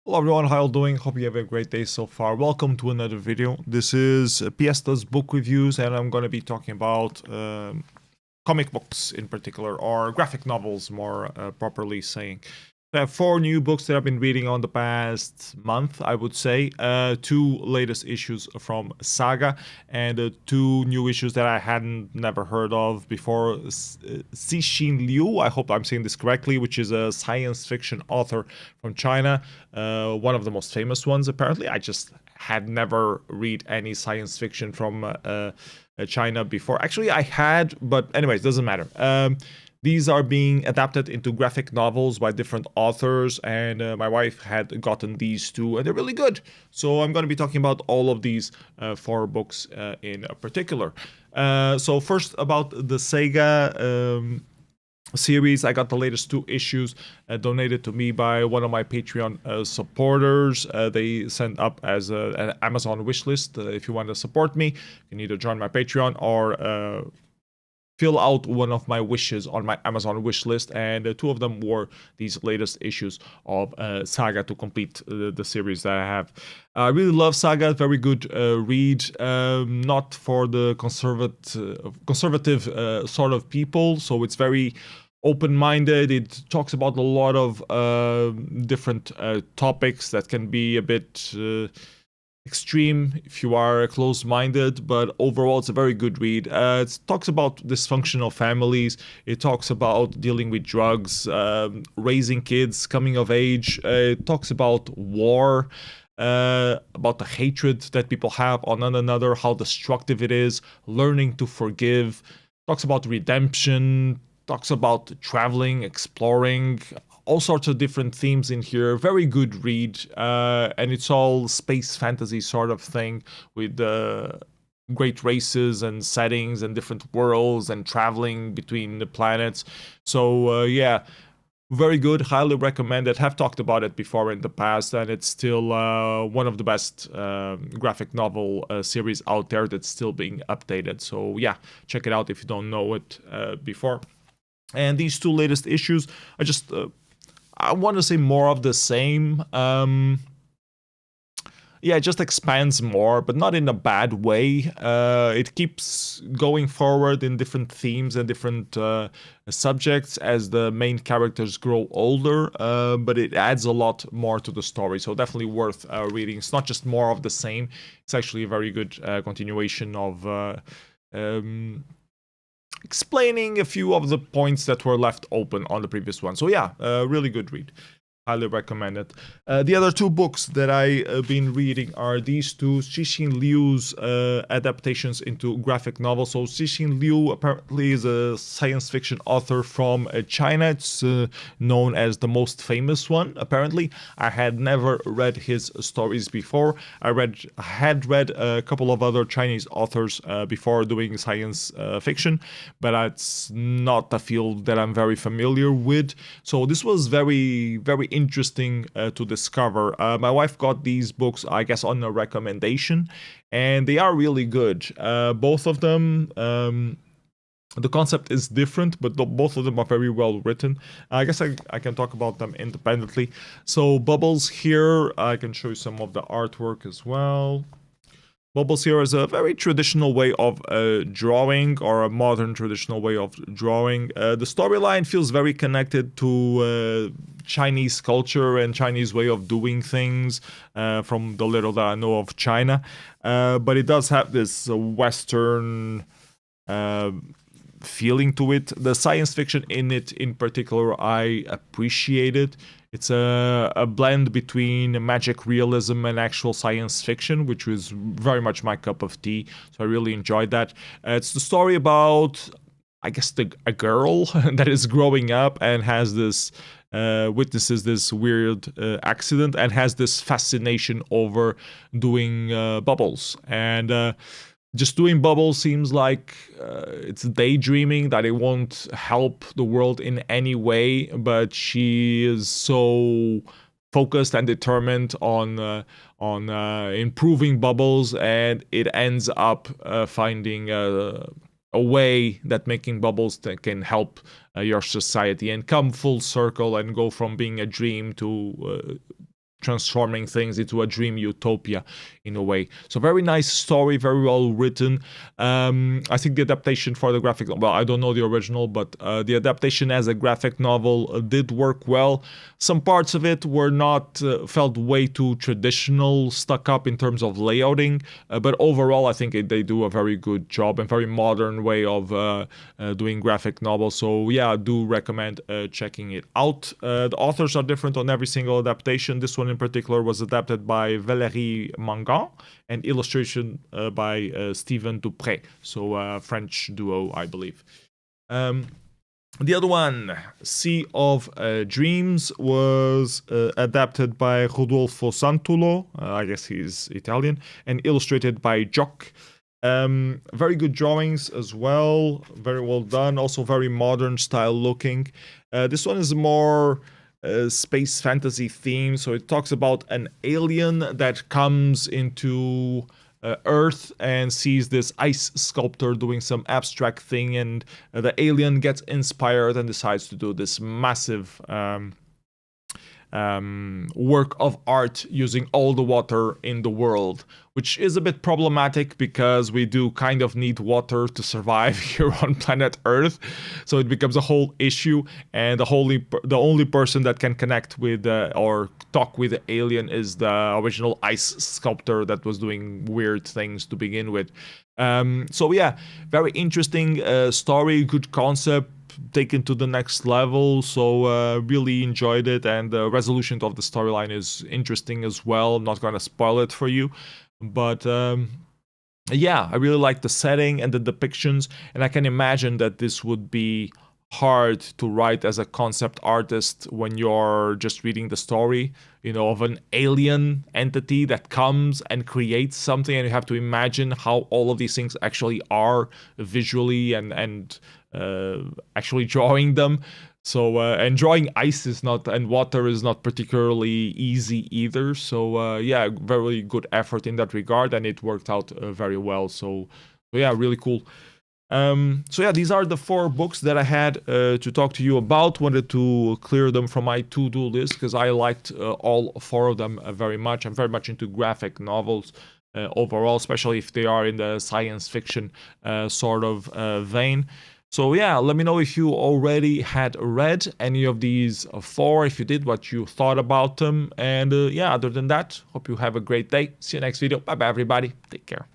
Hello everyone, how you doing? Hope you have a great day so far. Welcome to another video. This is Piesta's book reviews, and I'm going to be talking about comic books in particular, or graphic novels more properly saying. I have 4 new books that I've been reading on the past month, I would say. 2 latest issues from Saga, and 2 new issues that I hadn't never heard of before. Cixin Liu, I hope I'm saying this correctly, which is a science fiction author from China. One of the most famous ones, apparently. I just had never read any science fiction from China before. Actually, I had, but anyways, doesn't matter. These are being adapted into graphic novels by different authors, and my wife had gotten these 2, and they're really good. So I'm going to be talking about all of these 4 books in particular. So first about the Saga series. I got the latest 2 issues donated to me by one of my Patreon supporters. They sent up as an Amazon wishlist. If you want to support me, you can either join my Patreon or fill out one of my wishes on my Amazon wish list, and 2 of them were these latest issues of Saga to complete the series that I have. I really love Saga, very good read, not for the conservative sort of people, so it's very open-minded. It talks about a lot of different topics that can be a bit extreme if you are close-minded, but overall it's a very good read. It talks about dysfunctional families. It talks about dealing with drugs, raising kids, coming of age. It talks about war, about the hatred that people have on one another, how destructive it is, learning to forgive. Talks about redemption, talks about traveling, exploring, all sorts of different themes in here. Very good read, and it's all space fantasy sort of thing with great races and settings and different worlds and traveling between the planets. So yeah, very good, highly recommended. Have talked about it before in the past, and it's still one of the best graphic novel series out there that's still being updated. So yeah, check it out if you don't know it before. And these 2 latest issues are just I want to say more of the same. Yeah, it just expands more, but not in a bad way. It keeps going forward in different themes and different subjects as the main characters grow older, but it adds a lot more to the story, so definitely worth reading. It's not just more of the same, it's actually a very good continuation of explaining a few of the points that were left open on the previous one. So yeah, really good read. Highly recommend it. The other 2 books that I've been reading are these 2, Cixin Liu's adaptations into graphic novels. So Cixin Liu apparently is a science fiction author from China. It's known as the most famous one, apparently. I had never read his stories before. I had read a couple of other Chinese authors before doing science fiction, but it's not a field that I'm very familiar with. So this was very, very interesting to discover. My wife got these books, I guess, on a recommendation, and they are really good. Both of them, the concept is different, but both of them are very well written. I guess I can talk about them independently. So Bubbles here, I can show you some of the artwork as well. Bubbles here is a very traditional way of drawing, or a modern traditional way of drawing. The storyline feels very connected to Chinese culture and Chinese way of doing things from the little that I know of China. But it does have this Western feeling to it. The science fiction in it in particular, I appreciate it. It's a blend between magic realism and actual science fiction, which was very much my cup of tea. So I really enjoyed that. It's the story about, I guess, a girl that is growing up and has this witnesses this weird accident and has this fascination over doing bubbles. And just doing bubbles seems like it's daydreaming, that it won't help the world in any way, but she is so focused and determined on improving bubbles, and it ends up finding a way that making bubbles that can help your society and come full circle and go from being a dream to transforming things into a dream utopia in a way. So very nice story, very well written. I think the adaptation for the graphic novel, I don't know the original, but the adaptation as a graphic novel did work well. Some parts of it were not, felt way too traditional, stuck up in terms of layouting, but overall I think they do a very good job and very modern way of doing graphic novels. So yeah, I do recommend checking it out. The authors are different on every single adaptation. This one in particular was adapted by Valérie Mangan and illustration by Steven Dupré, so a French duo, I believe. The other one, Sea of Dreams, was adapted by Rodolfo Santulo, I guess he's Italian, and illustrated by Jock. Very good drawings as well, very well done, also very modern style looking. This one is more space fantasy theme, so it talks about an alien that comes into Earth and sees this ice sculptor doing some abstract thing, and the alien gets inspired and decides to do this massive work of art using all the water in the world, which is a bit problematic because we do kind of need water to survive here on planet Earth. So it becomes a whole issue, and the only person that can connect with or talk with the alien is the original ice sculptor that was doing weird things to begin with. So yeah, very interesting story, good concept, taken to the next level. So really enjoyed it, and the resolution of the storyline is interesting as well. I'm not gonna spoil it for you, but yeah, I really like the setting and the depictions, and I can imagine that this would be hard to write as a concept artist when you're just reading the story, you know, of an alien entity that comes and creates something, and you have to imagine how all of these things actually are visually and actually drawing them. So and drawing ice is not, and water is not particularly easy either. So yeah, very good effort in that regard, and it worked out very well. So yeah, really cool. So yeah, these are the 4 books that I had to talk to you about. Wanted to clear them from my to-do list because I liked all 4 of them very much. I'm very much into graphic novels overall, especially if they are in the science fiction sort of vein. So yeah, let me know if you already had read any of these 4, if you did, what you thought about them. And yeah, other than that, hope you have a great day. See you next video. Bye bye everybody. Take care.